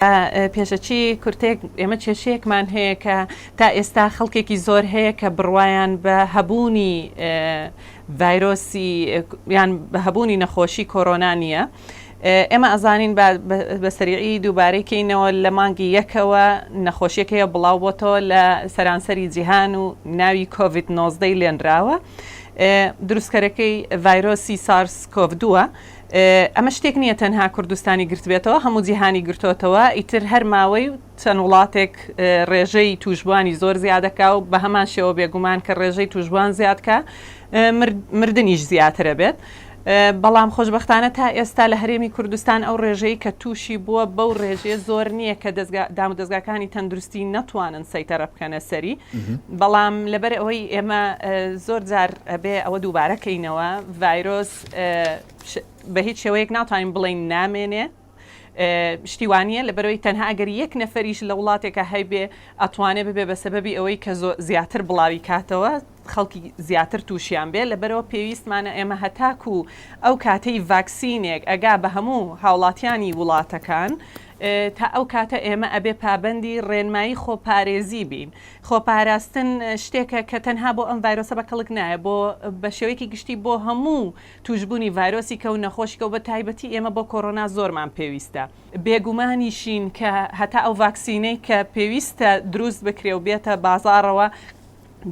پێشەچی کورتێک ئێمە کێشەیەکمان هەیە کە تا ئێستا خەڵکێکی زۆر هەیە کە بڕوایان بە هەبوونی ڤایرۆسی یان بە هەبوونی نەخۆشی کۆرۆنا نییە. ئێمە ئەزانین بە سەریعی دووبارەی کەینەوە لە مانگی یەکەوە نەخۆشیەکەیە بڵاو بۆتەوە لە سەرانسەری جیهان و ناوی کۆڤید-19 لێنراوە. دروستکەرەکەی ڤایرۆسی سارس کۆڤ-2 ئەمە شتێک نییە تەنها کوردستانی گرتبێتەوە، هەموو جیهانی گرتوتەوە. ئیتر هەر ماوەی چەند وڵاتێک ڕێژەی توشبوانی زۆر زیادەکا و بە هەمان شێوە بێگومان کە ڕێژەی توشبوان زیادکە مردنیش زیاترە بێت. بەڵام خۆشبەختانە تا ئێستا لە هەرێمی کوردستان ئەو ڕێژەی کە تووشی بووە بەو ڕێژەیە زۆر نییە کە دام و دەستگاکانی تەندروستی نەتوانن سەیتەرە بکەنە سەری. بەڵام لەبەر ئەوەی ئێمە زۆر جار ئەبێ ئەوە دووبارەکەینەوە ڤایرۆس بە هیچ شێوەیەک ناتوانین بڵین نامێنێ شتیوانیە، لەبەرەوەی تەنها ئەگەر یەک نەفەریش لە وڵاتێکە هەیبێ ئەتوانێ ببێ بە سەبەبی ئەوەی کە زیاتر بڵاوی کاتەوە خەڵکی زیاتر تووشیان بێ. لەبەرەوە پێویستمانە ئێمە هەتاکو ئەو کاتەی ڤاکسینێک ئەگا بە هەموو هاوڵاتیانی وڵاتەکان تا ئەو کاتە ئێمە ئەبێ پابەندی ڕێنمایی خۆپارێزی بین. خۆپاراستن شتێکە کە تەنها بۆ ئەم ڤایرۆسە بەکەڵک نایە، بۆ بە شێوەیەکی گشتی بۆ هەموو توشبوونی ڤایرۆسی کە و نەخۆشیکە و بە تایبەتی ئێمە بۆ کۆرۆنا زۆرمان پێویستە. بێگومانیشین کە هەتا ئەو ڤاکسینەی کە پێویستە دروست بکرێ و بێتە بازاڕەوە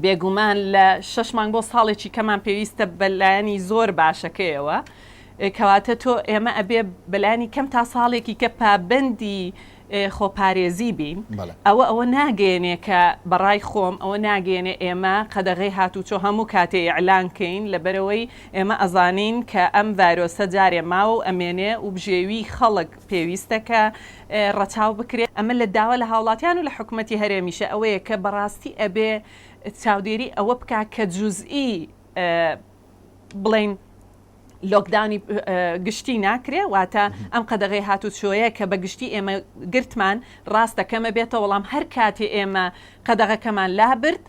بێگومان لە 6 مانگ بۆ ساڵێکی کەمان پێویستە بەلایانی زۆر باشەکەیەوە، کەواتە تۆ ئێمە ئەبێ بەلایانی کەم تا ساڵێکی کە پابەندی خۆپارێزی بین. ئەوە ناگەێنێ کە بەڕای خۆم ئەوە ناگەێنێ ئێمە قەدەغەی هاتوچۆ هەموو کاتێ ئیعلانکەین، لەبەرەوەی ئێمە ئەزانین کە ئەم ڤایرۆسە جارێ ماوە و ئەمێنێ و بژێوی خەڵک پێویستە کە ڕەچاو بکرێت. ئەمە لە داوە لە هاوڵاتیان و لە حکوومەتی هەرێمیشە ئەوەیە کە بەڕاستی ئەبێ چاودێری ئەوە بکە کە جوزئی بڵین لۆکدانی گشتی ناکرێ، واتە ئەم قەدەغەی هاتوچۆیە کە بە گشتی ئێمە گرتمان ڕاستەکەمە بێتەوە، بەڵام هەر کاتێ ئێمە قەدەغەکەمان لابرد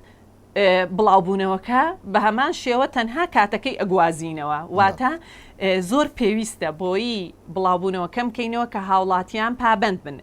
بڵاوبوونەوەکە بە هەمان شێوە تەنها کاتەکەی ئەگوازینەوە. واتە زۆر پێویستە بۆیی بڵاوبوونەوە کەم بکەینەوە کە هاوڵاتیان پابند بن.